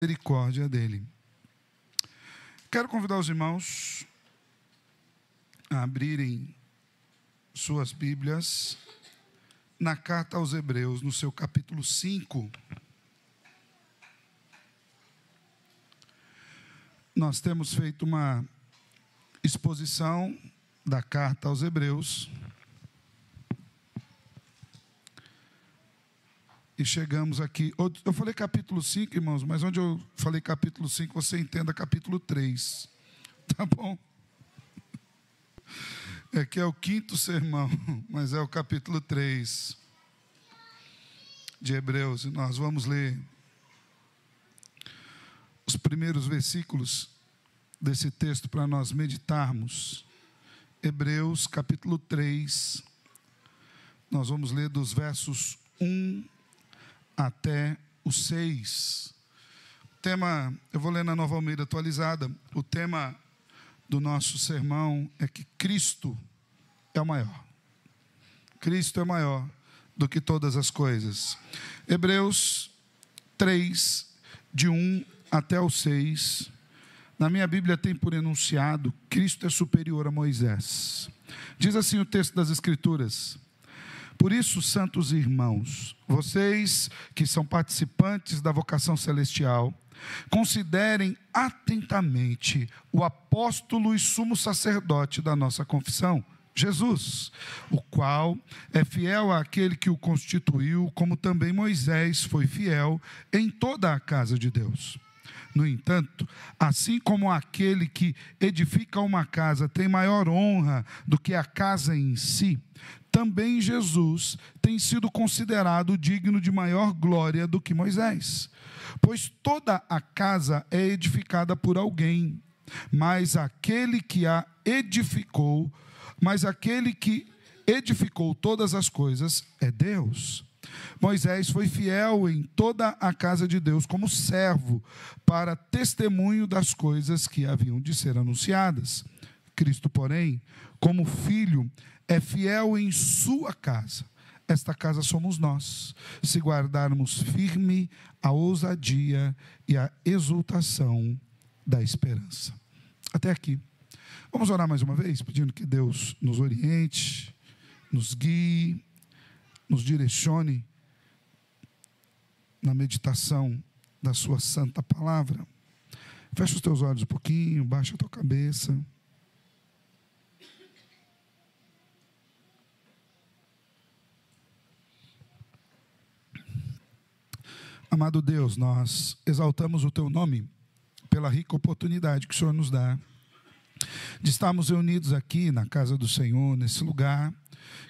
misericórdia dele. Quero convidar os irmãos a abrirem suas Bíblias na carta aos Hebreus, no seu capítulo 5. Nós temos feito uma exposição da carta aos Hebreus e chegamos aqui. Eu falei capítulo 5, irmãos, mas onde eu falei capítulo 5, você entenda capítulo 3. Tá bom? É que é o quinto sermão, mas é o capítulo 3 de Hebreus. E nós vamos ler os primeiros versículos desse texto para nós meditarmos. Hebreus capítulo 3. Nós vamos ler dos versos 1 até o 6. Tema, eu vou ler na Nova Almeida atualizada. O tema do nosso sermão é que Cristo é o maior. Cristo é maior do que todas as coisas. Hebreus 3, de 1 até o 6. Na minha Bíblia tem por enunciado: Cristo é superior a Moisés. Diz assim o texto das Escrituras: por isso, santos irmãos, vocês que são participantes da vocação celestial, considerem atentamente o apóstolo e sumo sacerdote da nossa confissão, Jesus, o qual é fiel àquele que o constituiu, como também Moisés foi fiel em toda a casa de Deus. No entanto, assim como aquele que edifica uma casa tem maior honra do que a casa em si, também Jesus tem sido considerado digno de maior glória do que Moisés. Pois toda a casa é edificada por alguém, mas aquele que edificou todas as coisas é Deus. Moisés foi fiel em toda a casa de Deus como servo, para testemunho das coisas que haviam de ser anunciadas. Cristo, porém, como filho, é fiel em sua casa. Esta casa somos nós, se guardarmos firme a ousadia e a exultação da esperança. Até aqui. Vamos orar mais uma vez, pedindo que Deus nos oriente, nos guie, nos direcione na meditação da sua santa palavra. Fecha os teus olhos um pouquinho, baixa a tua cabeça. Amado Deus, nós exaltamos o teu nome pela rica oportunidade que o Senhor nos dá de estarmos reunidos aqui na casa do Senhor, nesse lugar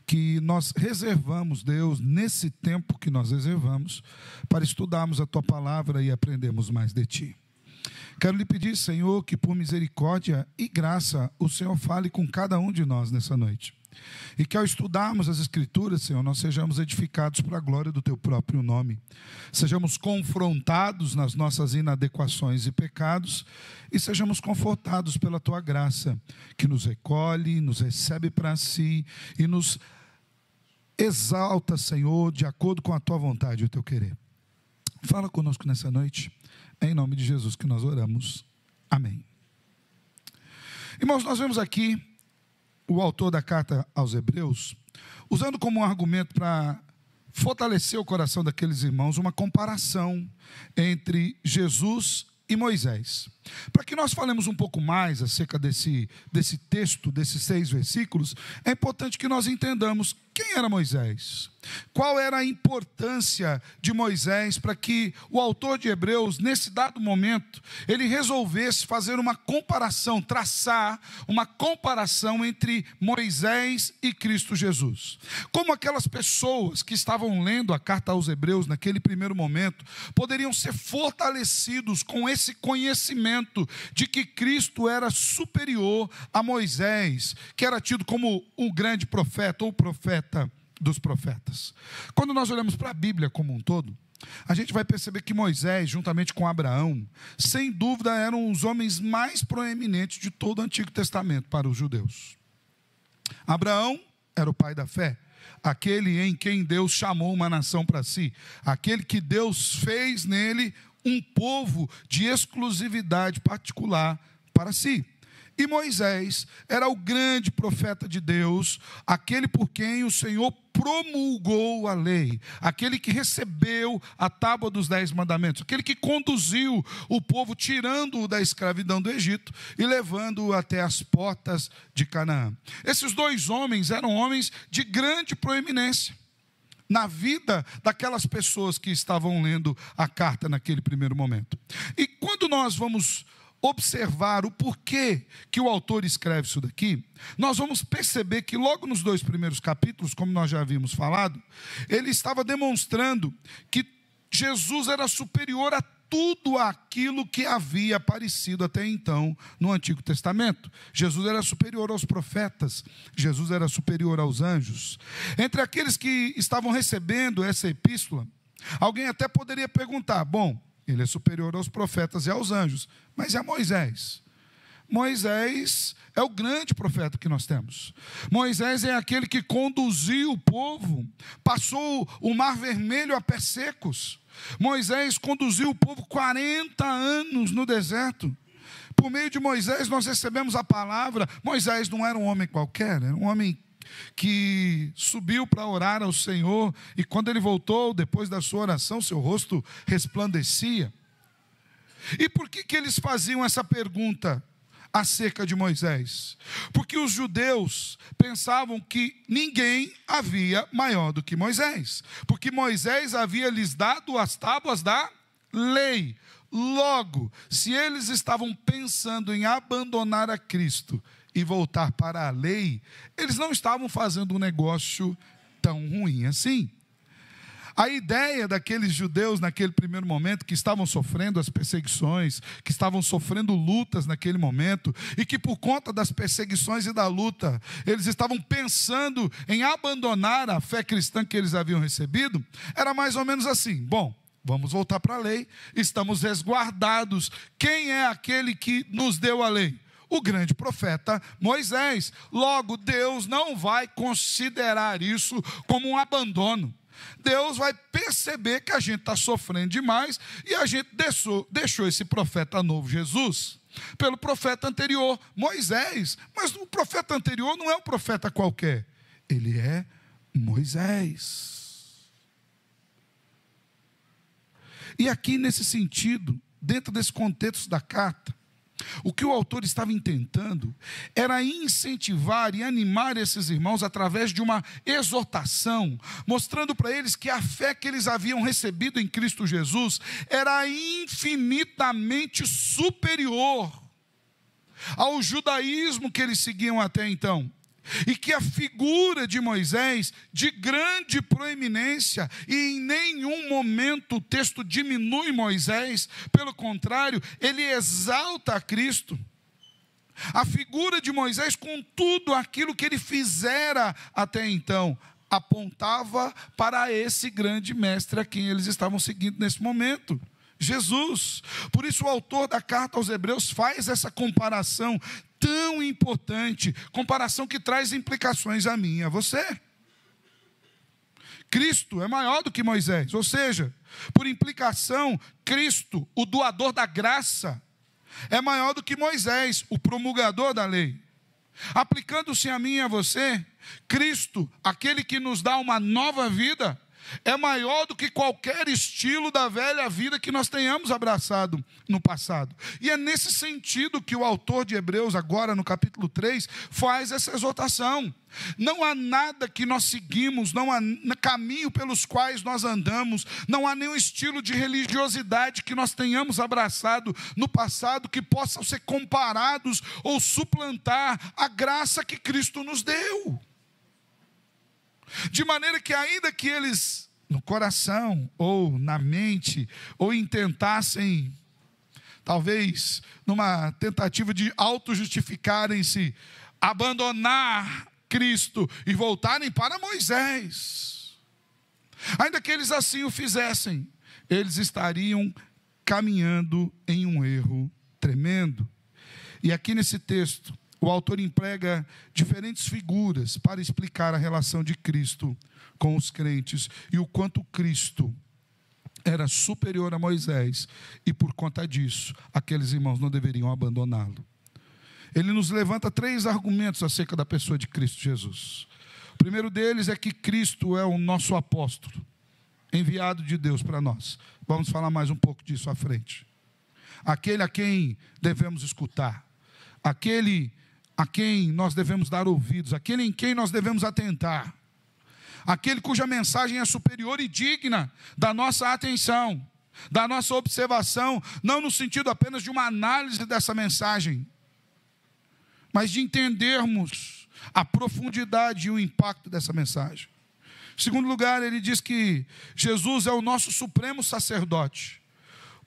que nós reservamos, Deus, nesse tempo que nós reservamos, para estudarmos a tua palavra e aprendermos mais de ti. Quero lhe pedir, Senhor, que por misericórdia e graça o Senhor fale com cada um de nós nessa noite. E que ao estudarmos as Escrituras, Senhor, nós sejamos edificados para a glória do teu próprio nome. Sejamos confrontados nas nossas inadequações e pecados e sejamos confortados pela tua graça, que nos recolhe, nos recebe para si e nos exalta, Senhor, de acordo com a tua vontade e o teu querer. Fala conosco nessa noite, é em nome de Jesus que nós oramos. Amém. Irmãos, nós vemos aqui o autor da carta aos Hebreus usando como argumento para fortalecer o coração daqueles irmãos uma comparação entre Jesus e Moisés. Para que nós falemos um pouco mais acerca desse texto, desses 6 versículos, é importante que nós entendamos quem era Moisés. Qual era a importância de Moisés para que o autor de Hebreus, nesse dado momento, ele resolvesse fazer uma comparação, traçar uma comparação entre Moisés e Cristo Jesus. Como aquelas pessoas que estavam lendo a carta aos Hebreus naquele primeiro momento, poderiam ser fortalecidos com esse conhecimento de que Cristo era superior a Moisés, que era tido como o grande profeta, ou profeta dos profetas. Quando nós olhamos para a Bíblia como um todo, a gente vai perceber que Moisés, juntamente com Abraão, sem dúvida eram os homens mais proeminentes de todo o Antigo Testamento para os judeus. Abraão era o pai da fé, aquele em quem Deus chamou uma nação para si, aquele que Deus fez nele um povo de exclusividade particular para si. E Moisés era o grande profeta de Deus, aquele por quem o Senhor promulgou a lei, aquele que recebeu a tábua dos 10 mandamentos, aquele que conduziu o povo, tirando-o da escravidão do Egito e levando-o até as portas de Canaã. Esses dois homens eram homens de grande proeminência na vida daquelas pessoas que estavam lendo a carta naquele primeiro momento. E quando nós vamos observar o porquê que o autor escreve isso daqui, nós vamos perceber que logo nos 2 primeiros capítulos, como nós já havíamos falado, ele estava demonstrando que Jesus era superior a tudo aquilo que havia aparecido até então no Antigo Testamento. Jesus era superior aos profetas, Jesus era superior aos anjos. Entre aqueles que estavam recebendo essa epístola, alguém até poderia perguntar, bom, ele é superior aos profetas e aos anjos, mas é Moisés. Moisés é o grande profeta que nós temos. Moisés é aquele que conduziu o povo, passou o mar vermelho a pés secos. Moisés conduziu o povo 40 anos no deserto. Por meio de Moisés nós recebemos a palavra. Moisés não era um homem qualquer, era um homem que subiu para orar ao Senhor, e quando ele voltou, depois da sua oração, seu rosto resplandecia. E por que eles faziam essa pergunta acerca de Moisés? Porque os judeus pensavam que ninguém havia maior do que Moisés, porque Moisés havia lhes dado as tábuas da lei. Logo, se eles estavam pensando em abandonar a Cristo e voltar para a lei, eles não estavam fazendo um negócio tão ruim assim. A ideia daqueles judeus naquele primeiro momento, que estavam sofrendo as perseguições, que estavam sofrendo lutas naquele momento, e que por conta das perseguições e da luta, eles estavam pensando em abandonar a fé cristã que eles haviam recebido, era mais ou menos assim: bom, vamos voltar para a lei, estamos resguardados. Quem é aquele que nos deu a lei? O grande profeta Moisés. Logo, Deus não vai considerar isso como um abandono. Deus vai perceber que a gente está sofrendo demais, e a gente deixou esse profeta novo, Jesus, pelo profeta anterior, Moisés. Mas o profeta anterior não é um profeta qualquer, ele é Moisés. E aqui, nesse sentido, dentro desse contexto da carta, o que o autor estava intentando era incentivar e animar esses irmãos através de uma exortação, mostrando para eles que a fé que eles haviam recebido em Cristo Jesus era infinitamente superior ao judaísmo que eles seguiam até então. E que a figura de Moisés, de grande proeminência, e em nenhum momento o texto diminui Moisés, pelo contrário, ele exalta a Cristo. A figura de Moisés, com tudo aquilo que ele fizera até então, apontava para esse grande mestre a quem eles estavam seguindo nesse momento, Jesus. Por isso o autor da carta aos Hebreus faz essa comparação tão importante, comparação que traz implicações a mim e a você. Cristo é maior do que Moisés, ou seja, por implicação, Cristo, o doador da graça, é maior do que Moisés, o promulgador da lei. Aplicando-se a mim e a você, Cristo, aquele que nos dá uma nova vida, é maior do que qualquer estilo da velha vida que nós tenhamos abraçado no passado. E é nesse sentido que o autor de Hebreus, agora no capítulo 3, faz essa exortação. Não há nada que nós seguimos, não há caminho pelos quais nós andamos, não há nenhum estilo de religiosidade que nós tenhamos abraçado no passado que possam ser comparados ou suplantar a graça que Cristo nos deu. De maneira que, ainda que eles, no coração, ou na mente, ou intentassem, talvez, numa tentativa de auto-justificarem-se, abandonar Cristo e voltarem para Moisés, ainda que eles assim o fizessem, eles estariam caminhando em um erro tremendo. E aqui nesse texto, o autor emprega diferentes figuras para explicar a relação de Cristo com os crentes e o quanto Cristo era superior a Moisés, e por conta disso, aqueles irmãos não deveriam abandoná-lo. Ele nos levanta 3 argumentos acerca da pessoa de Cristo Jesus. O primeiro deles é que Cristo é o nosso apóstolo, enviado de Deus para nós. Vamos falar mais um pouco disso à frente. Aquele a quem devemos escutar, aquele a quem nós devemos dar ouvidos, aquele em quem nós devemos atentar, aquele cuja mensagem é superior e digna da nossa atenção, da nossa observação, não no sentido apenas de uma análise dessa mensagem, mas de entendermos a profundidade e o impacto dessa mensagem. Em segundo lugar, ele diz que Jesus é o nosso supremo sacerdote,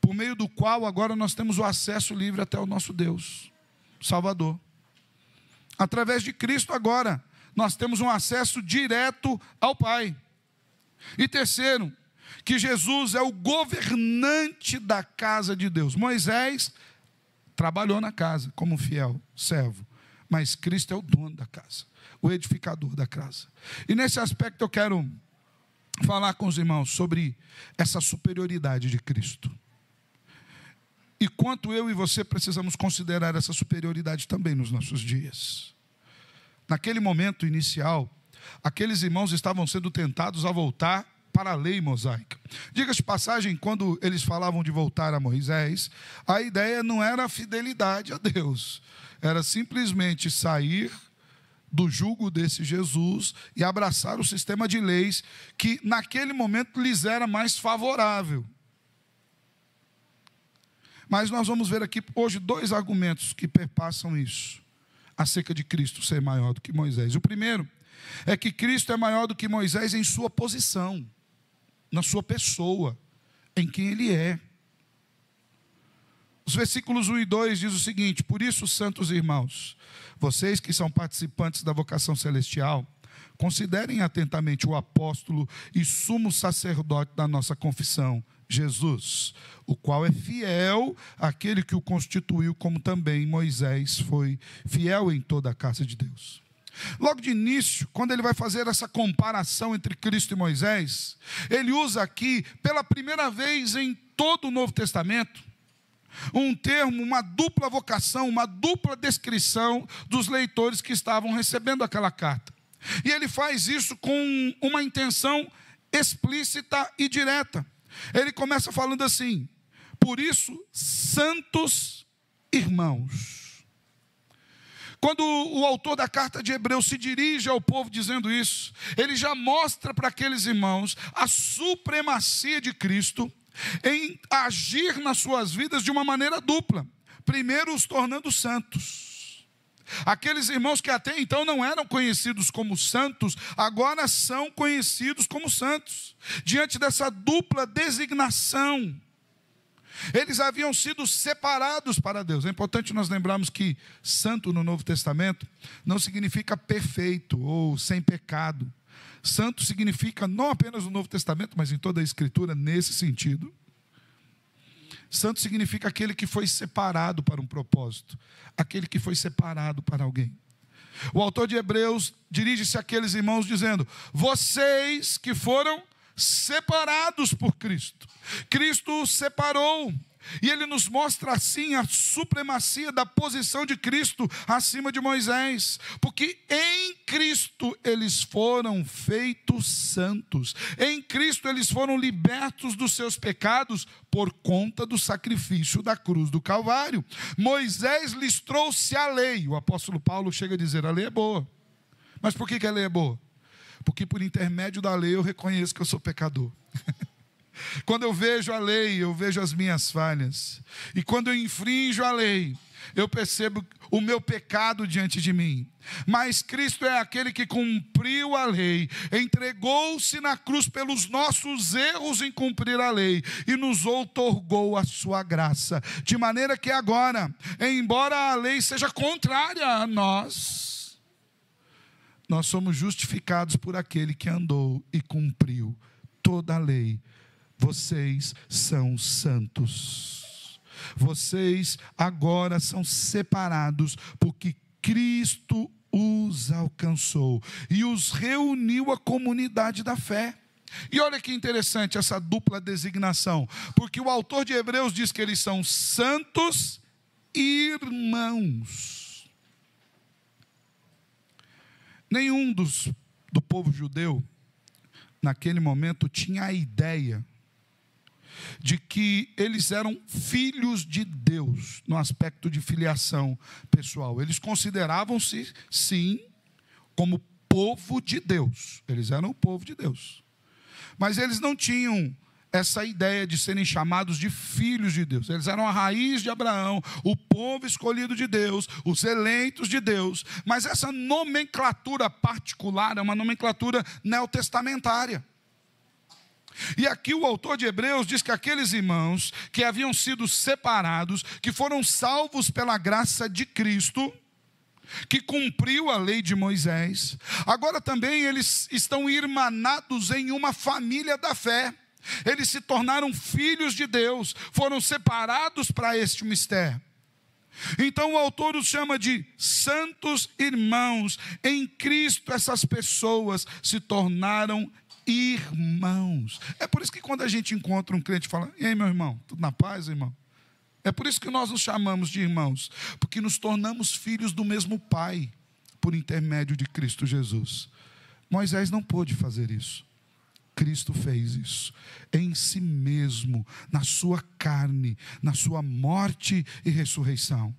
por meio do qual agora nós temos o acesso livre até o nosso Deus, Salvador. Através de Cristo agora, nós temos um acesso direto ao Pai. E terceiro, que Jesus é o governante da casa de Deus. Moisés trabalhou na casa como fiel servo, mas Cristo é o dono da casa, o edificador da casa. E nesse aspecto eu quero falar com os irmãos sobre essa superioridade de Cristo. E quanto eu e você precisamos considerar essa superioridade também nos nossos dias. Naquele momento inicial, aqueles irmãos estavam sendo tentados a voltar para a lei mosaica. Diga-se de passagem, quando eles falavam de voltar a Moisés, a ideia não era a fidelidade a Deus, era simplesmente sair do jugo desse Jesus e abraçar o sistema de leis que naquele momento lhes era mais favorável. Mas nós vamos ver aqui hoje 2 argumentos que perpassam isso, acerca de Cristo ser maior do que Moisés. O primeiro é que Cristo é maior do que Moisés em sua posição, na sua pessoa, em quem ele é. Os versículos 1 e 2 diz o seguinte: por isso, santos irmãos, vocês que são participantes da vocação celestial, considerem atentamente o apóstolo e sumo sacerdote da nossa confissão, Jesus, o qual é fiel àquele que o constituiu, como também Moisés foi fiel em toda a casa de Deus. Logo de início, quando ele vai fazer essa comparação entre Cristo e Moisés, ele usa aqui, pela primeira vez em todo o Novo Testamento, um termo, uma dupla vocação, uma dupla descrição dos leitores que estavam recebendo aquela carta. E ele faz isso com uma intenção explícita e direta. Ele começa falando assim: por isso, santos irmãos. Quando o autor da carta de Hebreus se dirige ao povo dizendo isso, ele já mostra para aqueles irmãos a supremacia de Cristo em agir nas suas vidas de uma maneira dupla. Primeiro, os tornando santos. Aqueles irmãos que até então não eram conhecidos como santos, agora são conhecidos como santos. Diante dessa dupla designação, eles haviam sido separados para Deus. É importante nós lembrarmos que santo no Novo Testamento não significa perfeito ou sem pecado. Santo significa, não apenas no Novo Testamento, mas em toda a Escritura, nesse sentido. Santo significa aquele que foi separado para um propósito, aquele que foi separado para alguém. O autor de Hebreus dirige-se àqueles irmãos dizendo: vocês que foram separados por Cristo. Cristo os separou. E ele nos mostra assim a supremacia da posição de Cristo acima de Moisés. Porque em Cristo eles foram feitos santos. Em Cristo eles foram libertos dos seus pecados por conta do sacrifício da cruz do Calvário. Moisés lhes trouxe a lei. O apóstolo Paulo chega a dizer: a lei é boa. Mas por que a lei é boa? Porque por intermédio da lei eu reconheço que eu sou pecador. Quando eu vejo a lei, eu vejo as minhas falhas. E quando eu infrinjo a lei, eu percebo o meu pecado diante de mim. Mas Cristo é aquele que cumpriu a lei, entregou-se na cruz pelos nossos erros em cumprir a lei e nos outorgou a sua graça. De maneira que agora, embora a lei seja contrária a nós, nós somos justificados por aquele que andou e cumpriu toda a lei. Vocês são santos. Vocês agora são separados, porque Cristo os alcançou e os reuniu à comunidade da fé. E olha que interessante essa dupla designação, porque o autor de Hebreus diz que eles são santos irmãos. Nenhum do povo judeu, naquele momento, tinha a ideia de que eles eram filhos de Deus, no aspecto de filiação pessoal. Eles consideravam-se, sim, como povo de Deus. Eles eram o povo de Deus. Mas eles não tinham essa ideia de serem chamados de filhos de Deus. Eles eram a raiz de Abraão, o povo escolhido de Deus, os eleitos de Deus. Mas essa nomenclatura particular é uma nomenclatura neotestamentária. E aqui o autor de Hebreus diz que aqueles irmãos que haviam sido separados, que foram salvos pela graça de Cristo, que cumpriu a lei de Moisés, agora também eles estão irmanados em uma família da fé. Eles se tornaram filhos de Deus, foram separados para este mistério. Então o autor os chama de santos irmãos. Em Cristo essas pessoas se tornaram irmãos. É por isso que quando a gente encontra um crente e fala: e aí, meu irmão, tudo na paz, irmão? É por isso que nós nos chamamos de irmãos, porque nos tornamos filhos do mesmo Pai, por intermédio de Cristo Jesus. Moisés não pôde fazer isso. Cristo fez isso, em si mesmo, na sua carne, na sua morte e ressurreição.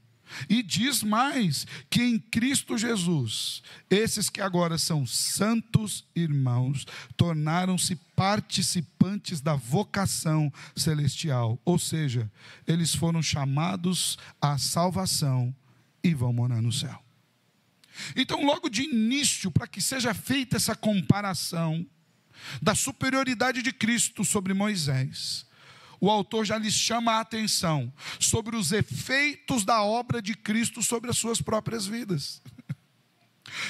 E diz mais, que em Cristo Jesus, esses que agora são santos irmãos, tornaram-se participantes da vocação celestial. Ou seja, eles foram chamados à salvação e vão morar no céu. Então, logo de início, para que seja feita essa comparação da superioridade de Cristo sobre Moisés, o autor já lhes chama a atenção sobre os efeitos da obra de Cristo sobre as suas próprias vidas.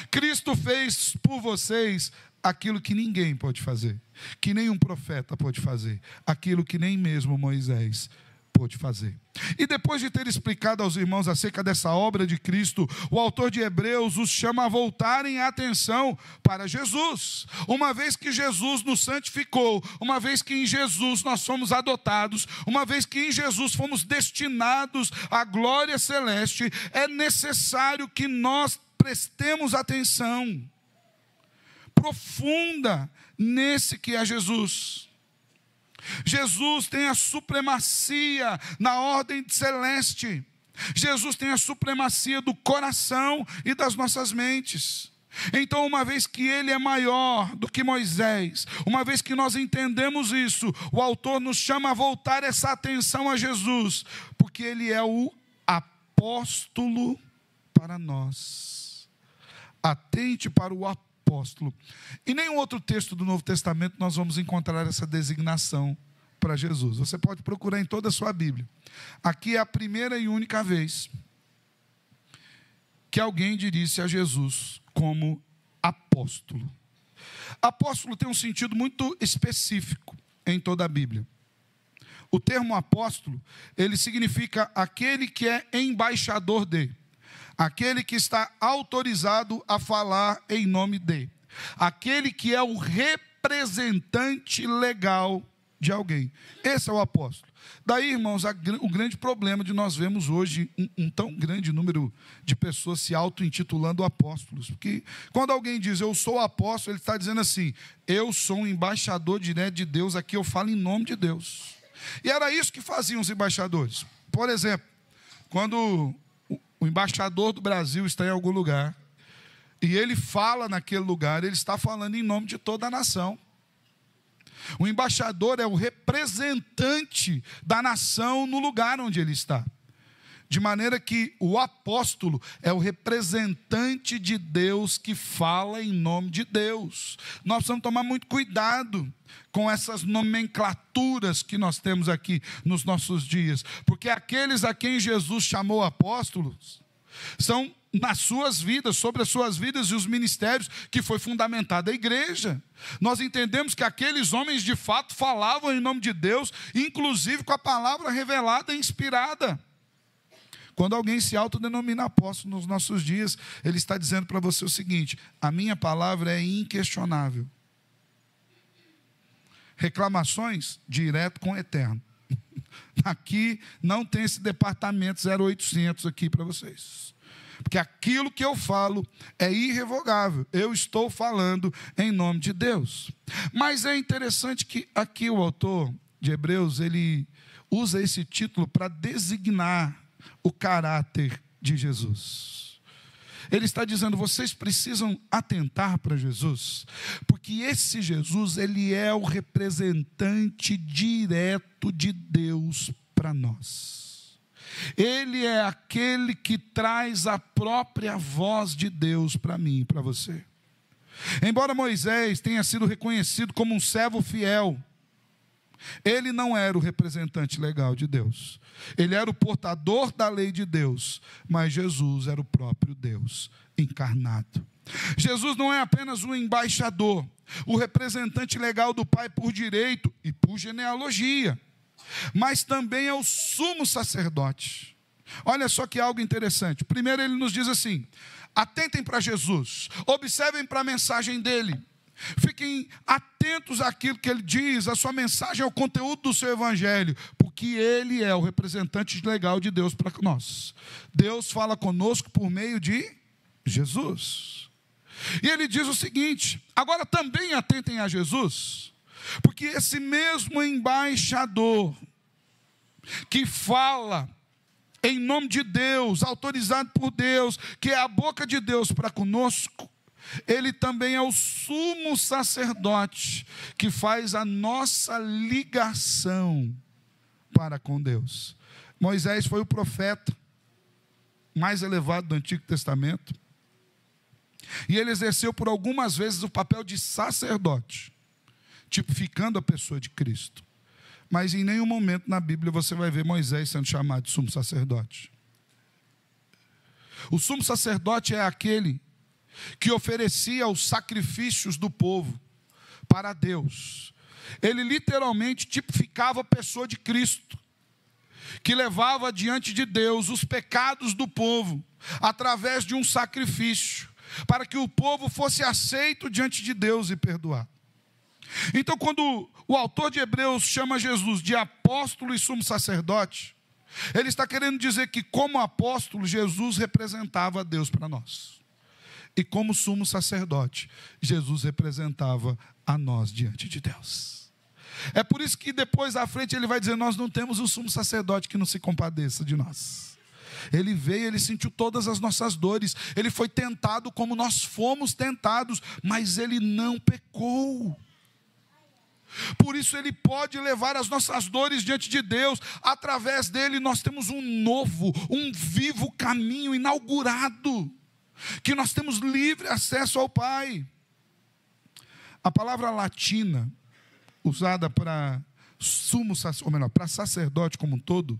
Cristo fez por vocês aquilo que ninguém pode fazer, que nenhum profeta pode fazer, aquilo que nem mesmo Moisés pôde fazer. E depois de ter explicado aos irmãos acerca dessa obra de Cristo, o autor de Hebreus os chama a voltarem a atenção para Jesus. Uma vez que Jesus nos santificou, uma vez que em Jesus nós fomos adotados, uma vez que em Jesus fomos destinados à glória celeste, é necessário que nós prestemos atenção profunda nesse que é Jesus. Jesus tem a supremacia na ordem celeste. Jesus tem a supremacia do coração e das nossas mentes. Então, uma vez que ele é maior do que Moisés, uma vez que nós entendemos isso, o autor nos chama a voltar essa atenção a Jesus, porque ele é o apóstolo para nós. Atente para o apóstolo. Em nenhum outro texto do Novo Testamento nós vamos encontrar essa designação para Jesus. Você pode procurar em toda a sua Bíblia. Aqui é a primeira e única vez que alguém dirige-se a Jesus como apóstolo. Apóstolo tem um sentido muito específico em toda a Bíblia. O termo apóstolo, ele significa aquele que é embaixador de, aquele que está autorizado a falar em nome de, aquele que é o representante legal de alguém. Esse é o apóstolo. Daí, irmãos, o grande problema de nós vemos hoje um tão grande número de pessoas se auto-intitulando apóstolos. Porque quando alguém diz, eu sou apóstolo, ele está dizendo assim, eu sou um embaixador direto de Deus, aqui eu falo em nome de Deus. E era isso que faziam os embaixadores. Por exemplo, quando o embaixador do Brasil está em algum lugar, e ele fala naquele lugar, ele está falando em nome de toda a nação. O embaixador é o representante da nação no lugar onde ele está. De maneira que o apóstolo é o representante de Deus que fala em nome de Deus. Nós precisamos tomar muito cuidado com essas nomenclaturas que nós temos aqui nos nossos dias. Porque aqueles a quem Jesus chamou apóstolos são nas suas vidas, sobre as suas vidas e os ministérios que foi fundamentada a igreja. Nós entendemos que aqueles homens de fato falavam em nome de Deus, inclusive com a palavra revelada e inspirada. Quando alguém se autodenomina apóstolo nos nossos dias, ele está dizendo para você o seguinte, a minha palavra é inquestionável. reclamações, direto com o Eterno. Aqui não tem esse departamento 0800 aqui para vocês. Porque aquilo que eu falo é irrevogável. Eu estou falando em nome de Deus. Mas é interessante que aqui o autor de Hebreus, ele usa esse título para designar o caráter de Jesus. Ele está dizendo, vocês precisam atentar para Jesus, porque esse Jesus, ele é o representante direto de Deus para nós. Ele é aquele que traz a própria voz de Deus para mim e para você. Embora Moisés tenha sido reconhecido como um servo fiel, ele não era o representante legal de Deus. Ele era o portador da lei de Deus, mas Jesus era o próprio Deus encarnado. Jesus não é apenas o embaixador, o representante legal do Pai por direito e por genealogia, mas também é o sumo sacerdote. Olha só que algo interessante. Primeiro ele nos diz assim: atentem para Jesus, observem para a mensagem dele. Fiquem atentos àquilo que ele diz, a sua mensagem, ao conteúdo do seu evangelho, porque ele é o representante legal de Deus para nós. Deus fala conosco por meio de Jesus. E ele diz o seguinte: agora também atentem a Jesus, porque esse mesmo embaixador que fala em nome de Deus, autorizado por Deus, que é a boca de Deus para conosco, ele também é o sumo sacerdote que faz a nossa ligação para com Deus. Moisés foi o profeta mais elevado do Antigo Testamento, e ele exerceu por algumas vezes o papel de sacerdote, tipificando a pessoa de Cristo. Mas em nenhum momento na Bíblia você vai ver Moisés sendo chamado de sumo sacerdote. O sumo sacerdote é aquele que oferecia os sacrifícios do povo para Deus. Ele literalmente tipificava a pessoa de Cristo, que levava diante de Deus os pecados do povo, através de um sacrifício, para que o povo fosse aceito diante de Deus e perdoado. Então, quando o autor de Hebreus chama Jesus de apóstolo e sumo sacerdote, ele está querendo dizer que, como apóstolo, Jesus representava a Deus para nós. E como sumo sacerdote, Jesus representava a nós diante de Deus. É por isso que depois à frente ele vai dizer, nós não temos um sumo sacerdote que não se compadeça de nós. Ele veio, ele sentiu todas as nossas dores, ele foi tentado como nós fomos tentados, mas ele não pecou. Por isso ele pode levar as nossas dores diante de Deus. Através dele nós temos um novo, um vivo caminho inaugurado, que nós temos livre acesso ao Pai. A palavra latina usada para sumo sacerdote, ou melhor, para sacerdote como um todo,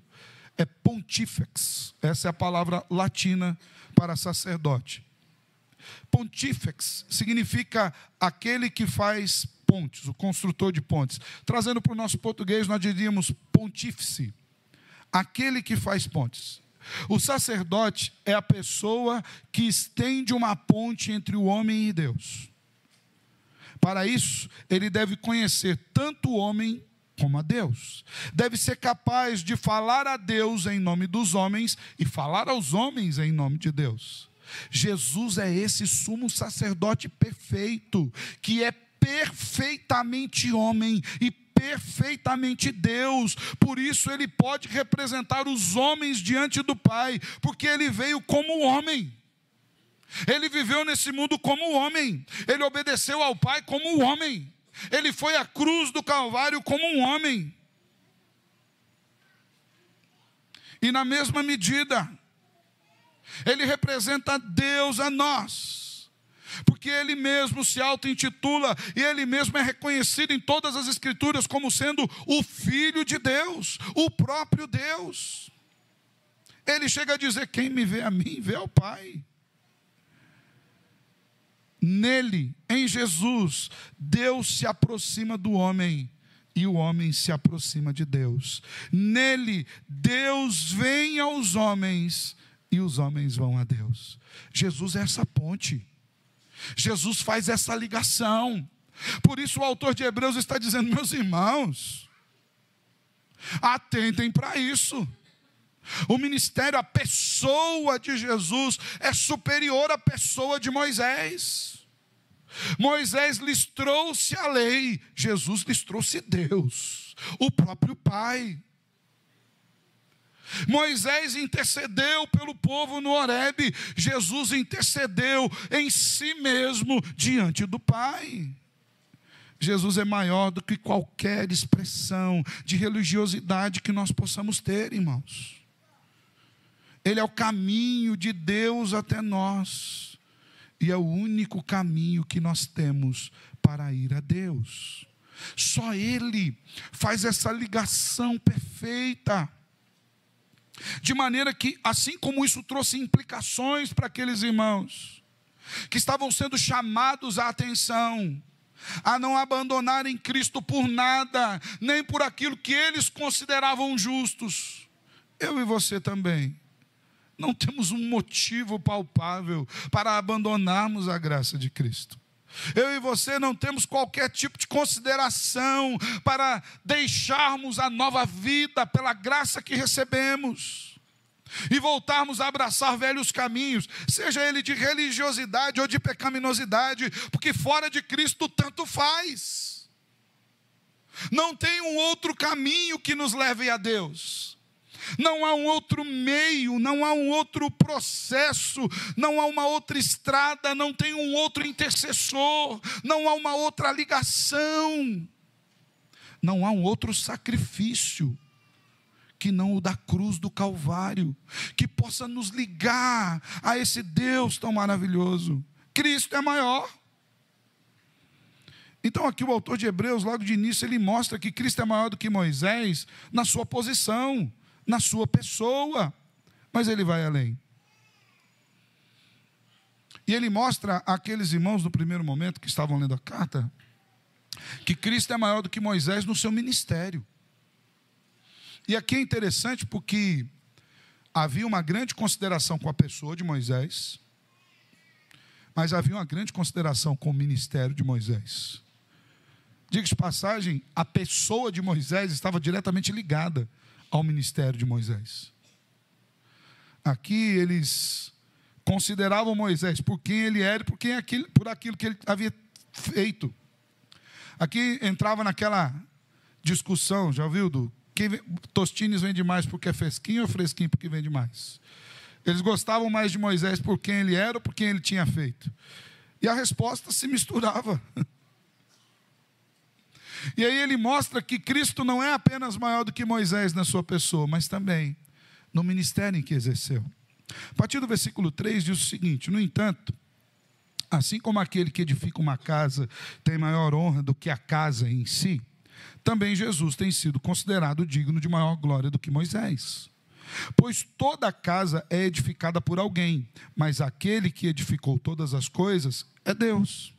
é pontifex. Essa é a palavra latina para sacerdote. Pontifex significa aquele que faz pontes, o construtor de pontes. Trazendo para o nosso português, nós diríamos pontífice, aquele que faz pontes. O sacerdote é a pessoa que estende uma ponte entre o homem e Deus. Para isso, ele deve conhecer tanto o homem como a Deus. Deve ser capaz de falar a Deus em nome dos homens e falar aos homens em nome de Deus. Jesus é esse sumo sacerdote perfeito, que é perfeitamente homem e perfeitamente Deus. Por isso ele pode representar os homens diante do Pai, porque ele veio como homem. Ele viveu nesse mundo como homem. Ele obedeceu ao Pai como homem. Ele foi à cruz do Calvário como um homem. E na mesma medida, ele representa Deus a nós, porque ele mesmo se auto-intitula e ele mesmo é reconhecido em todas as Escrituras como sendo o Filho de Deus, o próprio Deus. Ele chega a dizer, quem me vê a mim, vê ao Pai. Nele, em Jesus, Deus se aproxima do homem e o homem se aproxima de Deus. Nele, Deus vem aos homens e os homens vão a Deus. Jesus é essa ponte. Jesus faz essa ligação. Por isso o autor de Hebreus está dizendo: meus irmãos, atentem para isso. O ministério, a pessoa de Jesus é superior à pessoa de Moisés. Moisés lhes trouxe a lei, Jesus lhes trouxe Deus, o próprio Pai. Moisés intercedeu pelo povo no Horebe, Jesus intercedeu em si mesmo diante do Pai. Jesus é maior do que qualquer expressão de religiosidade que nós possamos ter, irmãos. Ele é o caminho de Deus até nós. E é o único caminho que nós temos para ir a Deus. Só Ele faz essa ligação perfeita. De maneira que, assim como isso trouxe implicações para aqueles irmãos, que estavam sendo chamados à atenção, a não abandonarem Cristo por nada, nem por aquilo que eles consideravam justos, eu e você também não temos um motivo palpável para abandonarmos a graça de Cristo. Eu e você não temos qualquer tipo de consideração para deixarmos a nova vida pela graça que recebemos e voltarmos a abraçar velhos caminhos, seja ele de religiosidade ou de pecaminosidade, porque fora de Cristo tanto faz. Não tem um outro caminho que nos leve a Deus. Não há um outro meio, não há um outro processo, não há uma outra estrada, não tem um outro intercessor, não há uma outra ligação, não há um outro sacrifício que não o da cruz do Calvário, que possa nos ligar a esse Deus tão maravilhoso. Cristo é maior. Então aqui o autor de Hebreus, logo de início, ele mostra que Cristo é maior do que Moisés na sua posição, na sua pessoa, mas ele vai além. E ele mostra àqueles irmãos no primeiro momento que estavam lendo a carta, que Cristo é maior do que Moisés no seu ministério. E aqui é interessante porque havia uma grande consideração com a pessoa de Moisés, mas havia uma grande consideração com o ministério de Moisés. Diga de passagem, a pessoa de Moisés estava diretamente ligada ao ministério de Moisés. Aqui eles consideravam Moisés por quem ele era e por aquilo que ele havia feito. Aqui entrava naquela discussão, já ouviu? Tostines vende mais porque é fresquinho ou fresquinho porque vende mais? Eles gostavam mais de Moisés por quem ele era ou por quem ele tinha feito? E a resposta se misturava. E aí ele mostra que Cristo não é apenas maior do que Moisés na sua pessoa, mas também no ministério em que exerceu. A partir do versículo 3 diz o seguinte: no entanto, assim como aquele que edifica uma casa tem maior honra do que a casa em si, também Jesus tem sido considerado digno de maior glória do que Moisés. Pois toda casa é edificada por alguém, mas aquele que edificou todas as coisas é Deus.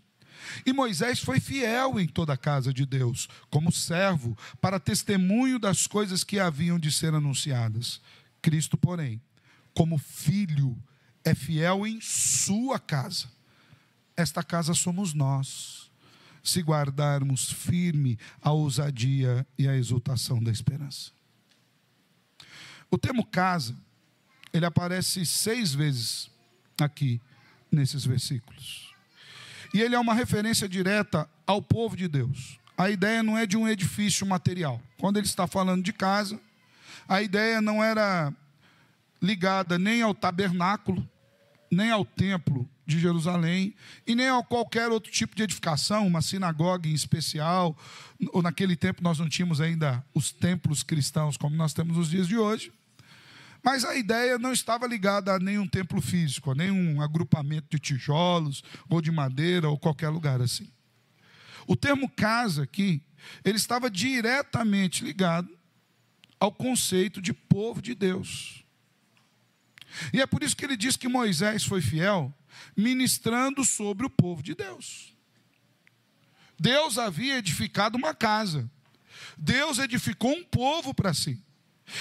E Moisés foi fiel em toda a casa de Deus, como servo, para testemunho das coisas que haviam de ser anunciadas. Cristo, porém, como filho, é fiel em sua casa. Esta casa somos nós, se guardarmos firme a ousadia e a exultação da esperança. O termo casa, ele aparece 6 vezes aqui, nesses versículos. E ele é uma referência direta ao povo de Deus. A ideia não é de um edifício material. Quando ele está falando de casa, a ideia não era ligada nem ao tabernáculo, nem ao templo de Jerusalém, e nem a qualquer outro tipo de edificação, uma sinagoga em especial. Ou naquele tempo nós não tínhamos ainda os templos cristãos como nós temos nos dias de hoje. Mas a ideia não estava ligada a nenhum templo físico, a nenhum agrupamento de tijolos, ou de madeira, ou qualquer lugar assim. O termo casa aqui, ele estava diretamente ligado ao conceito de povo de Deus. E é por isso que ele diz que Moisés foi fiel, ministrando sobre o povo de Deus. Deus havia edificado uma casa. Deus edificou um povo para si.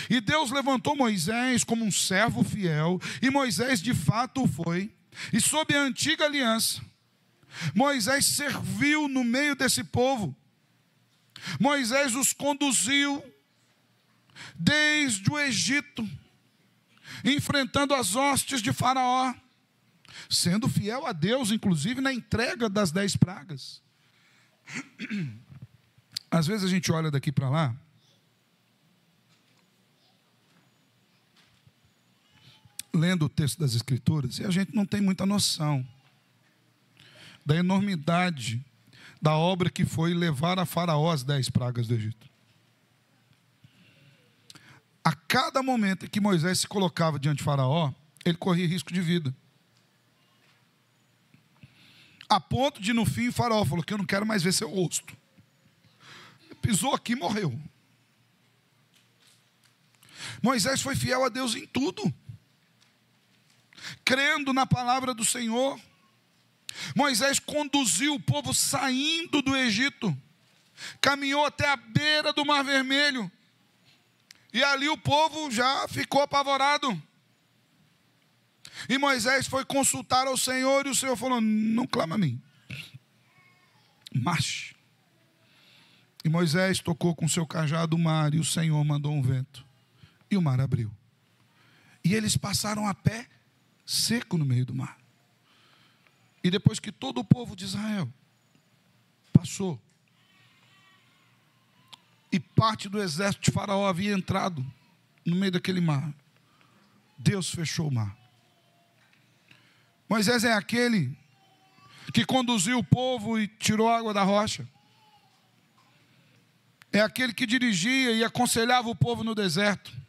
E Deus levantou Moisés como um servo fiel, e Moisés de fato o foi. E sob a antiga aliança, Moisés serviu no meio desse povo. Moisés os conduziu desde o Egito, enfrentando as hostes de Faraó, sendo fiel a Deus, inclusive na entrega das 10 pragas. Às vezes a gente olha daqui para lá, lendo o texto das Escrituras, e a gente não tem muita noção da enormidade da obra que foi levar a Faraó as 10 pragas do Egito. A cada momento em que Moisés se colocava diante de Faraó, ele corria risco de vida. A ponto de, no fim, Faraó falou que eu não quero mais ver seu rosto. Pisou aqui e morreu. Moisés foi fiel a Deus em tudo, crendo na palavra do Senhor. Moisés conduziu o povo saindo do Egito, caminhou até a beira do Mar Vermelho, e ali o povo já ficou apavorado. E Moisés foi consultar ao Senhor, e o Senhor falou: não clama a mim, marche. E Moisés tocou com seu cajado o mar, e o Senhor mandou um vento, e o mar abriu. E eles passaram a pé seco no meio do mar. E depois que todo o povo de Israel passou, e parte do exército de Faraó havia entrado no meio daquele mar, Deus fechou o mar. Moisés é aquele que conduziu o povo e tirou água da rocha. É aquele que dirigia e aconselhava o povo no deserto.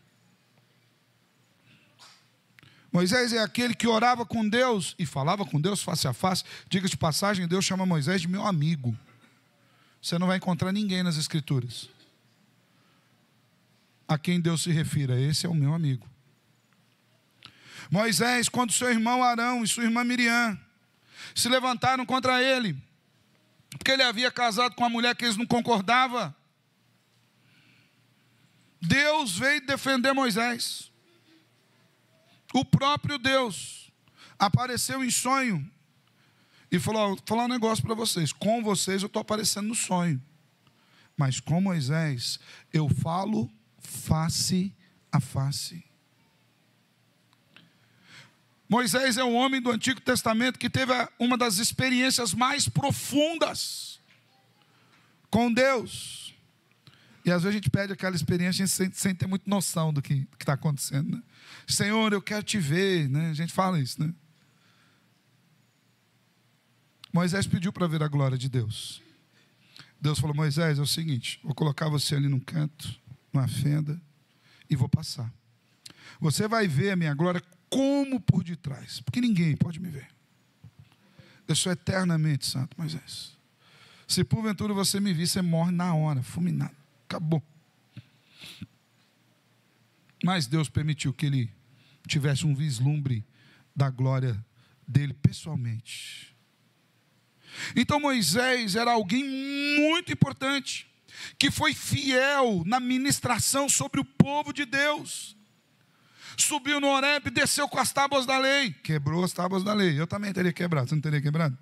Moisés é aquele que orava com Deus e falava com Deus face a face. Diga de passagem, Deus chama Moisés de meu amigo. Você não vai encontrar ninguém nas Escrituras a quem Deus se refira: esse é o meu amigo. Moisés, quando seu irmão Arão e sua irmã Miriam se levantaram contra ele, porque ele havia casado com uma mulher que eles não concordavam, Deus veio defender Moisés. O próprio Deus apareceu em sonho e falou: vou falar um negócio para vocês. Com vocês eu estou aparecendo no sonho, mas com Moisés eu falo face a face. Moisés é um homem do Antigo Testamento que teve uma das experiências mais profundas com Deus. E às vezes a gente pede aquela experiência sem ter muita noção do que está acontecendo, né? Senhor, eu quero te ver, né? A gente fala isso, né? Moisés pediu para ver a glória de Deus. Deus falou: Moisés, é o seguinte, vou colocar você ali num canto, numa fenda, e vou passar. Você vai ver a minha glória como por detrás, porque ninguém pode me ver. Eu sou eternamente santo, Moisés. Se porventura você me vir, você morre na hora, fulminado. Acabou. Mas Deus permitiu que ele tivesse um vislumbre da glória dele pessoalmente. Então Moisés era alguém muito importante, que foi fiel na ministração sobre o povo de Deus. Subiu no Horebe, desceu com as tábuas da lei, quebrou as tábuas da lei. Eu também teria quebrado, você não teria quebrado?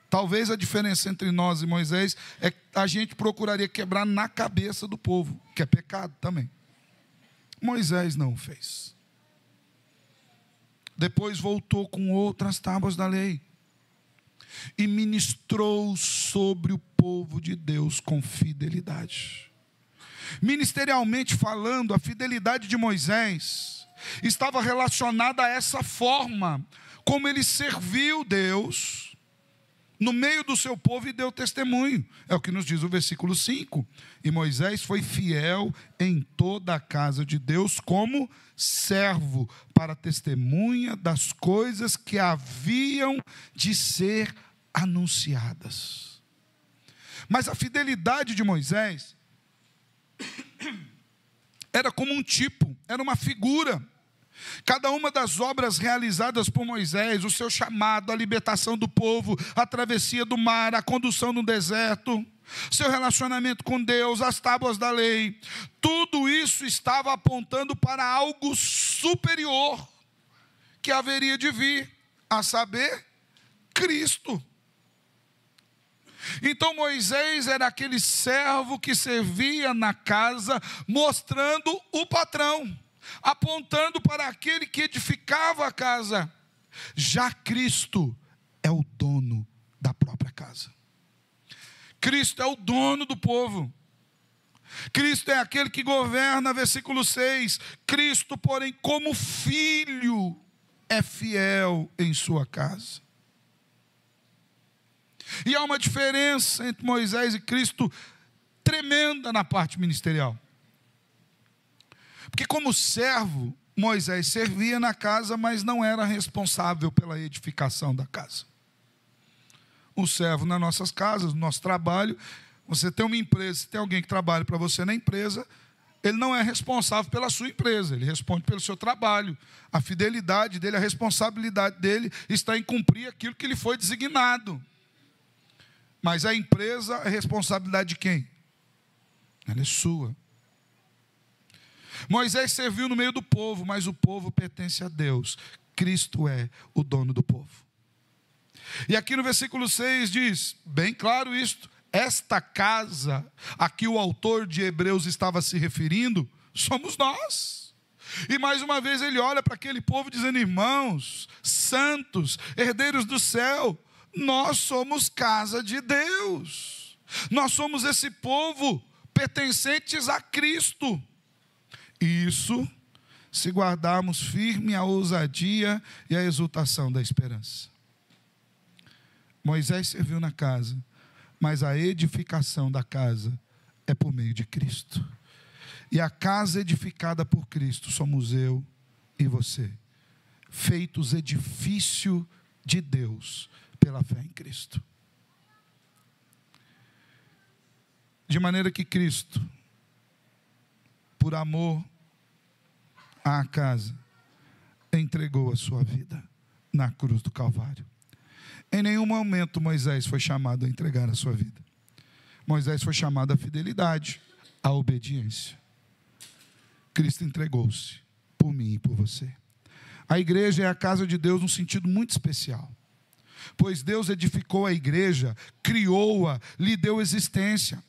Talvez a diferença entre nós e Moisés é que a gente procuraria quebrar na cabeça do povo, que é pecado também. Moisés não o fez. Depois voltou com outras tábuas da lei e ministrou sobre o povo de Deus com fidelidade. Ministerialmente falando, a fidelidade de Moisés estava relacionada a essa forma como ele serviu Deus no meio do seu povo e deu testemunho. É o que nos diz o versículo 5. E Moisés foi fiel em toda a casa de Deus como servo, para testemunha das coisas que haviam de ser anunciadas. Mas a fidelidade de Moisés era como um tipo, era uma figura. Cada uma das obras realizadas por Moisés, o seu chamado, a libertação do povo, a travessia do mar, a condução no deserto, seu relacionamento com Deus, as tábuas da lei, tudo isso estava apontando para algo superior que haveria de vir, a saber, Cristo. Então Moisés era aquele servo que servia na casa, mostrando o patrão, apontando para aquele que edificava a casa. Já Cristo é o dono da própria casa. Cristo é o dono do povo. Cristo é aquele que governa, versículo 6. Cristo, porém, como filho, é fiel em sua casa. E há uma diferença entre Moisés e Cristo tremenda na parte ministerial. Porque como servo, Moisés servia na casa, mas não era responsável pela edificação da casa. O servo nas nossas casas, no nosso trabalho, você tem uma empresa, se tem alguém que trabalha para você na empresa, ele não é responsável pela sua empresa, ele responde pelo seu trabalho. A fidelidade dele, a responsabilidade dele está em cumprir aquilo que lhe foi designado. Mas a empresa é responsabilidade de quem? Ela é sua. Moisés serviu no meio do povo, mas o povo pertence a Deus. Cristo é o dono do povo. E aqui no versículo 6 diz, bem claro isto, esta casa a que o autor de Hebreus estava se referindo, somos nós. E mais uma vez ele olha para aquele povo dizendo, irmãos, santos, herdeiros do céu, nós somos casa de Deus. Nós somos esse povo pertencentes a Cristo. Isso se guardarmos firme a ousadia e a exultação da esperança. Moisés serviu na casa, mas a edificação da casa é por meio de Cristo. E a casa edificada por Cristo somos eu e você, feitos edifício de Deus pela fé em Cristo. De maneira que Cristo, por amor à casa, entregou a sua vida na cruz do Calvário. Em nenhum momento Moisés foi chamado a entregar a sua vida. Moisés foi chamado à fidelidade, à obediência. Cristo entregou-se por mim e por você. A igreja é a casa de Deus num sentido muito especial. Pois Deus edificou a igreja, criou-a, lhe deu existência.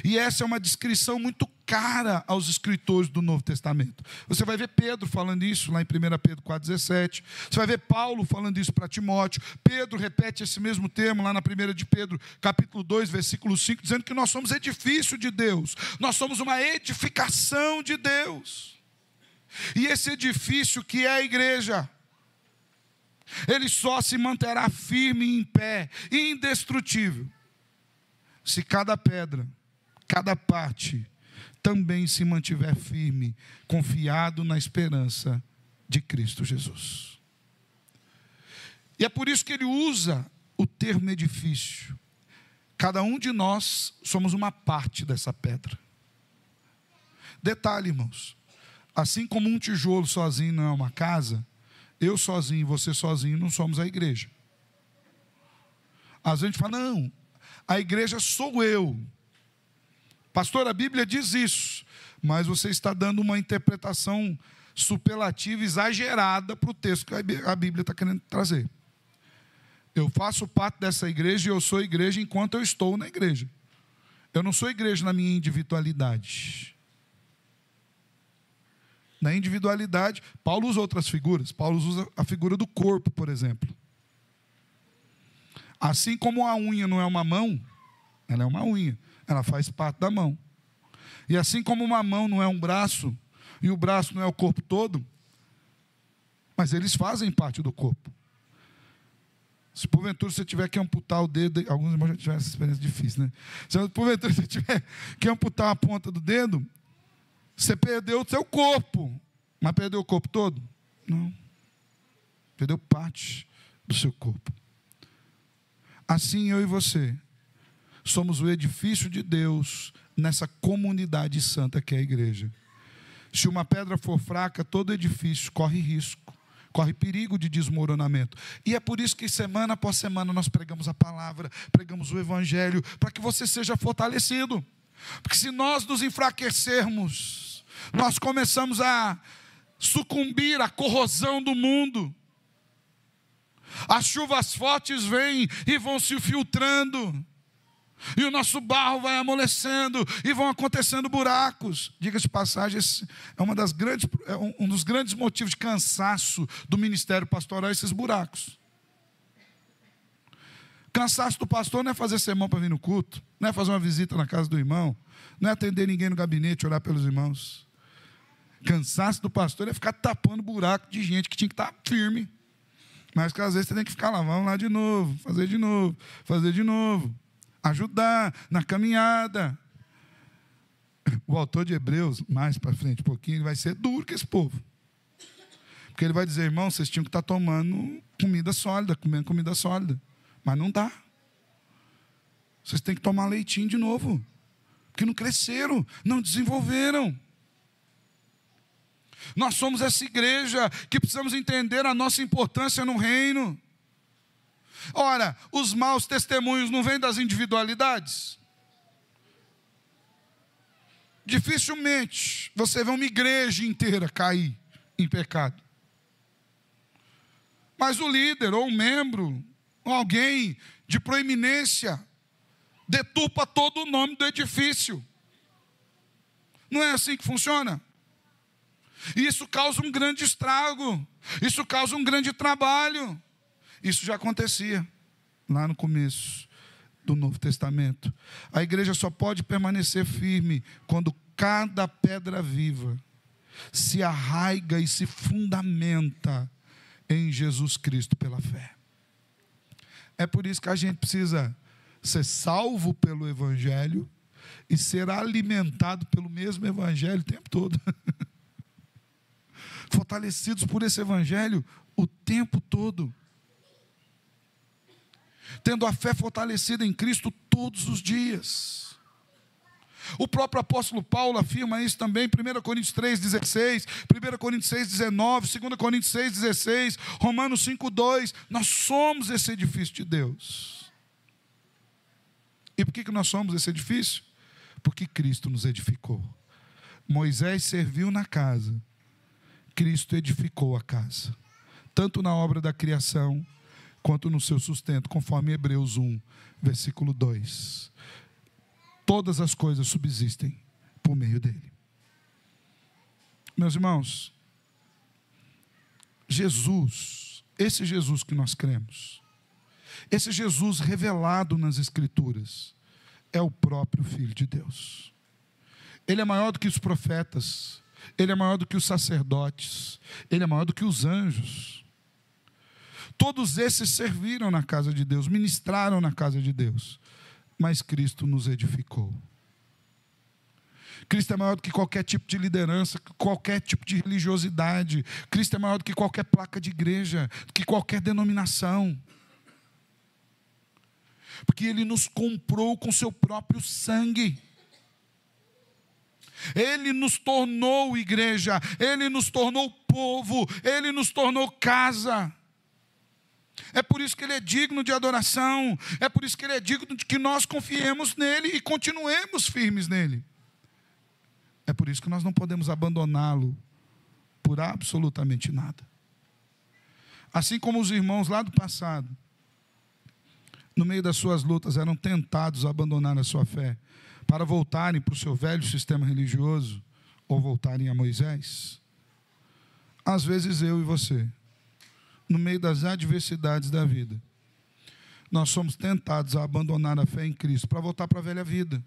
E essa é uma descrição muito cara aos escritores do Novo Testamento. Você vai ver Pedro falando isso lá em 1 Pedro 4,17. Você vai ver Paulo falando isso para Timóteo. Pedro repete esse mesmo termo lá na 1 de Pedro, capítulo 2, versículo 5, dizendo que nós somos edifício de Deus. Nós somos uma edificação de Deus. E esse edifício que é a igreja, ele só se manterá firme e em pé, indestrutível, se cada pedra, cada parte, também se mantiver firme, confiado na esperança de Cristo Jesus. E é por isso que ele usa o termo edifício. Cada um de nós somos uma parte dessa pedra. Detalhe, irmãos, assim como um tijolo sozinho não é uma casa, eu sozinho e você sozinho não somos a igreja. Às vezes a gente fala, não, a igreja sou eu. Pastor, a Bíblia diz isso, mas você está dando uma interpretação superlativa, exagerada para o texto que a Bíblia está querendo trazer. Eu faço parte dessa igreja e eu sou igreja enquanto eu estou na igreja. Eu não sou igreja na minha individualidade. Na individualidade, Paulo usa outras figuras. Paulo usa a figura do corpo, por exemplo. Assim como a unha não é uma mão, ela é uma unha. Ela faz parte da mão. E assim como uma mão não é um braço, e o braço não é o corpo todo, mas eles fazem parte do corpo. Se porventura você tiver que amputar o dedo, alguns irmãos já tiveram essa experiência difícil, né? Se porventura você tiver que amputar a ponta do dedo, você perdeu o seu corpo, mas perdeu o corpo todo? Não. Perdeu parte do seu corpo. Assim eu e você somos o edifício de Deus nessa comunidade santa que é a igreja. Se uma pedra for fraca, todo edifício corre risco, corre perigo de desmoronamento. E é por isso que semana após semana nós pregamos a palavra, pregamos o evangelho, para que você seja fortalecido. Porque se nós nos enfraquecermos, nós começamos a sucumbir à corrosão do mundo, As chuvas fortes vêm e vão se filtrando. E o nosso barro vai amolecendo e vão acontecendo buracos. Diga-se de passagem, esse é um dos grandes motivos de cansaço do ministério pastoral, esses buracos. Cansaço do pastor não é fazer sermão para vir no culto, não é fazer uma visita na casa do irmão, não é atender ninguém no gabinete, orar pelos irmãos. Cansaço do pastor é ficar tapando buraco de gente que tinha que estar firme. Mas que às vezes você tem que ficar lá, vamos lá de novo, fazer de novo. Ajudar na caminhada. O autor de Hebreus, mais para frente um pouquinho, ele vai ser duro com esse povo. Porque ele vai dizer, irmão, vocês tinham que estar tomando comida sólida, comendo comida sólida. Mas não dá. Vocês têm que tomar leitinho de novo. Porque não cresceram, não desenvolveram. Nós somos essa igreja que precisamos entender a nossa importância no reino. Ora, os maus testemunhos não vêm das individualidades? Dificilmente você vê uma igreja inteira cair em pecado. Mas o líder, ou um membro, ou alguém de proeminência, deturpa todo o nome do edifício. Não é assim que funciona? E isso causa um grande estrago. Isso causa um grande trabalho. Isso já acontecia lá no começo do Novo Testamento. A igreja só pode permanecer firme quando cada pedra viva se arraiga e se fundamenta em Jesus Cristo pela fé. É por isso que a gente precisa ser salvo pelo Evangelho e ser alimentado pelo mesmo Evangelho o tempo todo. Fortalecidos por esse Evangelho o tempo todo. Tendo a fé fortalecida em Cristo todos os dias. O próprio apóstolo Paulo afirma isso também, 1 Coríntios 3,16, 1 Coríntios 6,19, 2 Coríntios 6,16, Romanos 5,2. Nós somos esse edifício de Deus. E por que nós somos esse edifício? Porque Cristo nos edificou. Moisés serviu na casa, Cristo edificou a casa, tanto na obra da criação, quanto no seu sustento, conforme Hebreus 1, versículo 2. Todas as coisas subsistem por meio dele. Meus irmãos, Jesus, esse Jesus que nós cremos, esse Jesus revelado nas Escrituras, é o próprio Filho de Deus. Ele é maior do que os profetas, ele é maior do que os sacerdotes, ele é maior do que os anjos. Todos esses serviram na casa de Deus, ministraram na casa de Deus, mas Cristo nos edificou. Cristo é maior do que qualquer tipo de liderança, qualquer tipo de religiosidade. Cristo é maior do que qualquer placa de igreja, do que qualquer denominação. Porque Ele nos comprou com seu próprio sangue. Ele nos tornou igreja, Ele nos tornou povo, Ele nos tornou casa. É por isso que Ele é digno de adoração, é por isso que Ele é digno de que nós confiemos nele e continuemos firmes nele. É por isso que nós não podemos abandoná-lo por absolutamente nada. Assim como os irmãos lá do passado, no meio das suas lutas, eram tentados a abandonar a sua fé, para voltarem para o seu velho sistema religioso, ou voltarem a Moisés. Às vezes eu e você, no meio das adversidades da vida, nós somos tentados a abandonar a fé em Cristo, para voltar para a velha vida,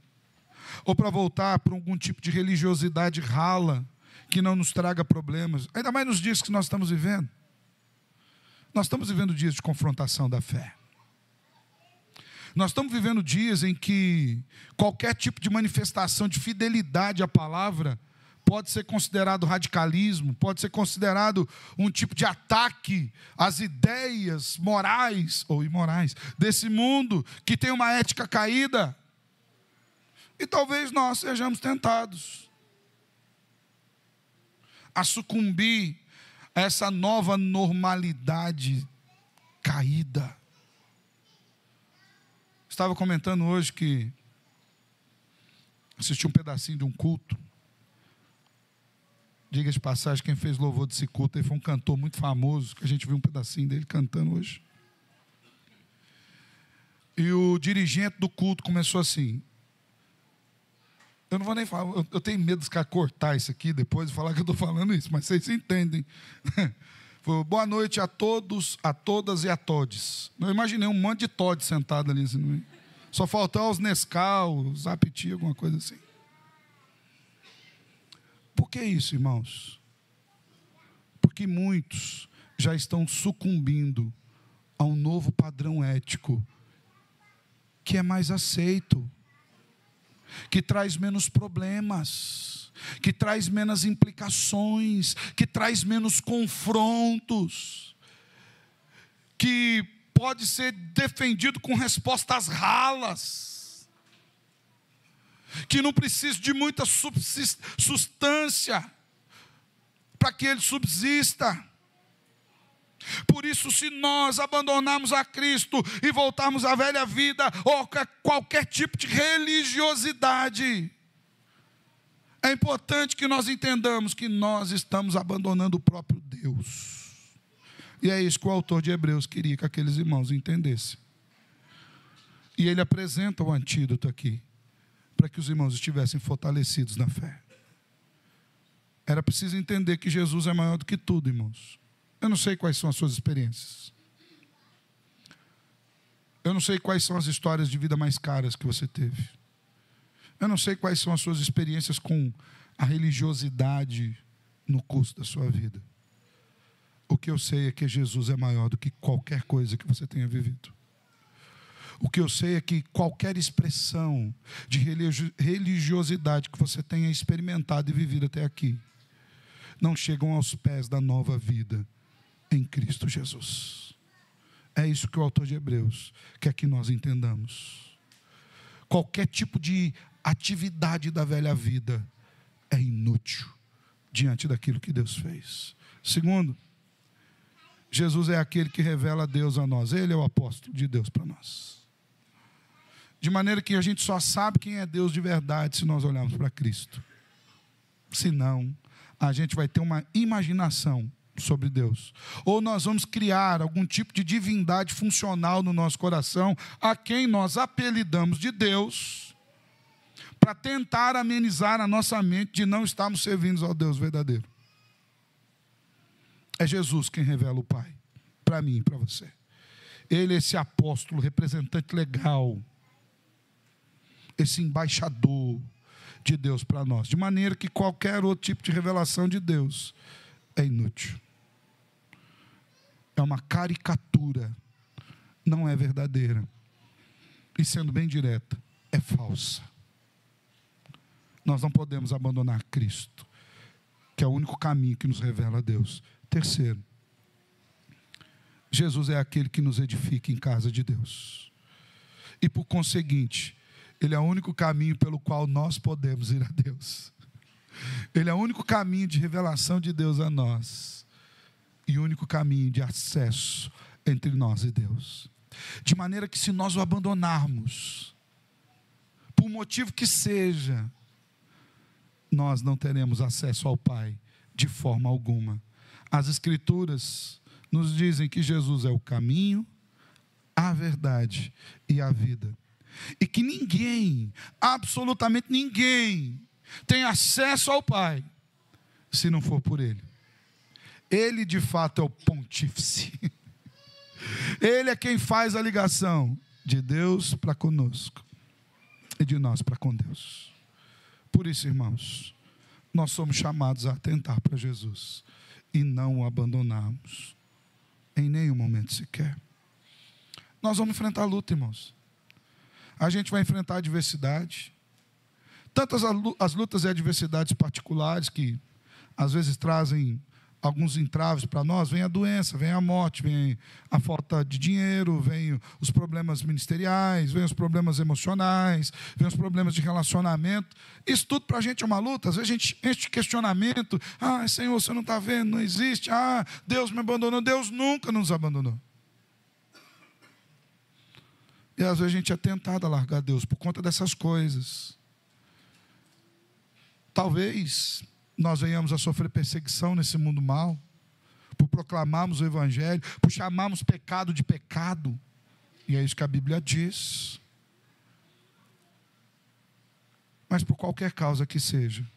ou para voltar para algum tipo de religiosidade rala, que não nos traga problemas, ainda mais nos dias que nós estamos vivendo. Nós estamos vivendo dias de confrontação da fé. Nós estamos vivendo dias em que qualquer tipo de manifestação de fidelidade à palavra pode ser considerado radicalismo, pode ser considerado um tipo de ataque às ideias morais ou imorais desse mundo que tem uma ética caída. E talvez nós sejamos tentados a sucumbir a essa nova normalidade caída. Estava comentando hoje que assisti um pedacinho de um culto. Diga de passagem, quem fez louvor desse culto aí foi um cantor muito famoso, que a gente viu um pedacinho dele cantando hoje. E o dirigente do culto começou assim. Eu não vou nem falar, eu tenho medo dos caras cortar isso aqui depois e falar que eu estou falando isso, mas vocês entendem. Falou, boa noite a todos, a todas e a todes. Eu imaginei um monte de todes sentado ali. Assim, só faltou os Nescau, os Apiti, alguma coisa assim. Por que isso, irmãos? Porque muitos já estão sucumbindo a um novo padrão ético que é mais aceito, que traz menos problemas, que traz menos implicações, que traz menos confrontos, que pode ser defendido com respostas ralas, que não precisa de muita substância para que ele subsista. Por isso, se nós abandonarmos a Cristo e voltarmos à velha vida, ou qualquer tipo de religiosidade, é importante que nós entendamos que nós estamos abandonando o próprio Deus. E é isso que o autor de Hebreus queria que aqueles irmãos entendessem. E ele apresenta o antídoto aqui, para que os irmãos estivessem fortalecidos na fé. Era preciso entender que Jesus é maior do que tudo, irmãos. Eu não sei quais são as suas experiências. Eu não sei quais são as histórias de vida mais caras que você teve. Eu não sei quais são as suas experiências com a religiosidade no curso da sua vida. O que eu sei é que Jesus é maior do que qualquer coisa que você tenha vivido. O que eu sei é que qualquer expressão de religiosidade que você tenha experimentado e vivido até aqui, não chegam aos pés da nova vida em Cristo Jesus. É isso que o autor de Hebreus quer que nós entendamos. Qualquer tipo de atividade da velha vida é inútil diante daquilo que Deus fez. Segundo, Jesus é aquele que revela Deus a nós. Ele é o apóstolo de Deus para nós. De maneira que a gente só sabe quem é Deus de verdade se nós olharmos para Cristo. Senão, a gente vai ter uma imaginação sobre Deus. Ou nós vamos criar algum tipo de divindade funcional no nosso coração, a quem nós apelidamos de Deus, para tentar amenizar a nossa mente de não estarmos servindo ao Deus verdadeiro. É Jesus quem revela o Pai, para mim e para você. Ele é esse apóstolo, representante legal, esse embaixador de Deus para nós, de maneira que qualquer outro tipo de revelação de Deus é inútil. É uma caricatura, não é verdadeira. E sendo bem direta, é falsa. Nós não podemos abandonar Cristo, que é o único caminho que nos revela a Deus. Terceiro, Jesus é aquele que nos edifica em casa de Deus. E por conseguinte, Ele é o único caminho pelo qual nós podemos ir a Deus. Ele é o único caminho de revelação de Deus a nós. E o único caminho de acesso entre nós e Deus. De maneira que se nós o abandonarmos, por motivo que seja, nós não teremos acesso ao Pai de forma alguma. As Escrituras nos dizem que Jesus é o caminho, a verdade e a vida. E que ninguém, absolutamente ninguém, tem acesso ao Pai se não for por Ele. Ele de fato é o pontífice. Ele é quem faz a ligação de Deus para conosco e de nós para com Deus. Por isso, irmãos, nós somos chamados a atentar para Jesus e não o abandonarmos em nenhum momento sequer. Nós vamos enfrentar a luta, irmãos. A gente vai enfrentar a adversidade. Tantas as lutas e adversidades particulares que às vezes trazem alguns entraves para nós. Vem a doença, vem a morte, vem a falta de dinheiro, vem os problemas ministeriais, vem os problemas emocionais, vem os problemas de relacionamento. Isso tudo para a gente é uma luta. Às vezes a gente enche de questionamento. Ah, Senhor, você não está vendo, não existe. Ah, Deus me abandonou. Deus nunca nos abandonou. E às vezes a gente é tentado a largar Deus por conta dessas coisas. Talvez nós venhamos a sofrer perseguição nesse mundo mal, por proclamarmos o Evangelho, por chamarmos pecado de pecado, E é isso que a Bíblia diz. Mas por qualquer causa que seja,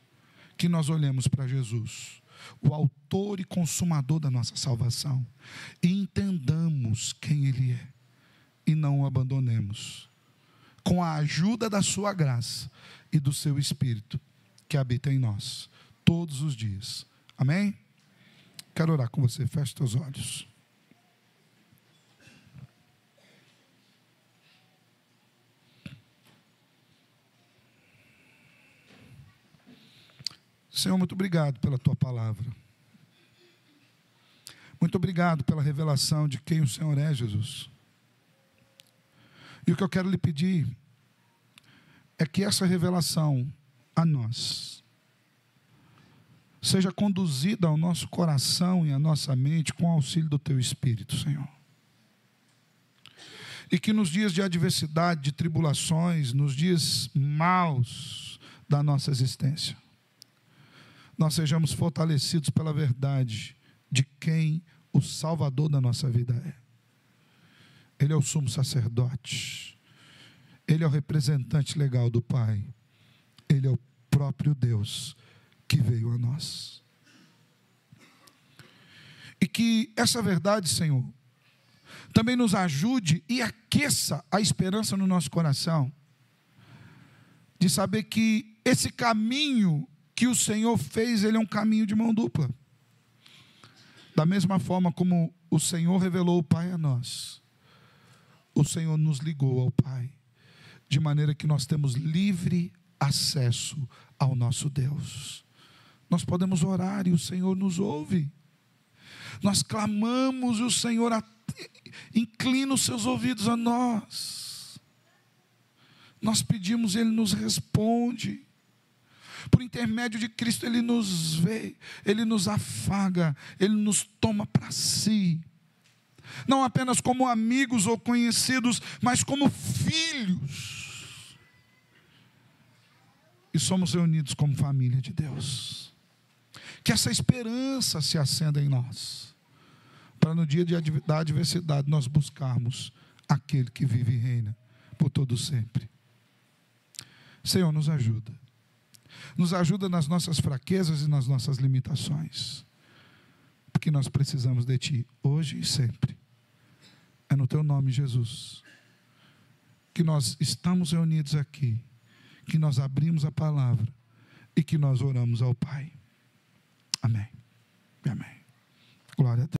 que nós olhemos para Jesus, o autor e consumador da nossa salvação, e entendamos quem Ele é, e não o abandonemos, com a ajuda da sua graça e do seu Espírito, que habita em nós, todos os dias. Amém? Quero orar com você, feche teus olhos. Senhor, muito obrigado pela tua palavra. Muito obrigado pela revelação de quem o Senhor é, Jesus. E o que eu quero lhe pedir é que essa revelação a nós seja conduzida ao nosso coração e à nossa mente com o auxílio do teu Espírito, Senhor. E que nos dias de adversidade, de tribulações, nos dias maus da nossa existência, nós sejamos fortalecidos pela verdade de quem o Salvador da nossa vida é. Ele é o sumo sacerdote. Ele é o representante legal do Pai. Ele é o próprio Deus que veio a nós. E que essa verdade, Senhor, também nos ajude e aqueça a esperança no nosso coração, de saber que esse caminho que o Senhor fez, ele é um caminho de mão dupla. Da mesma forma como o Senhor revelou o Pai a nós, o Senhor nos ligou ao Pai, de maneira que nós temos livre acesso ao nosso Deus. Nós podemos orar e o Senhor nos ouve. Nós clamamos e o Senhor inclina os seus ouvidos a nós. Nós pedimos e Ele nos responde. Por intermédio de Cristo, Ele nos vê, Ele nos afaga, Ele nos toma para si. Não apenas como amigos ou conhecidos, mas como filhos. E somos reunidos como família de Deus. Que essa esperança se acenda em nós, para no dia da adversidade nós buscarmos aquele que vive e reina por todo sempre. Senhor, nos ajuda. Nos ajuda nas nossas fraquezas e nas nossas limitações. Porque nós precisamos de Ti, hoje e sempre. É no Teu nome, Jesus, que nós estamos reunidos aqui, que nós abrimos a palavra e que nós oramos ao Pai. Amém. Amém. Glória a Deus.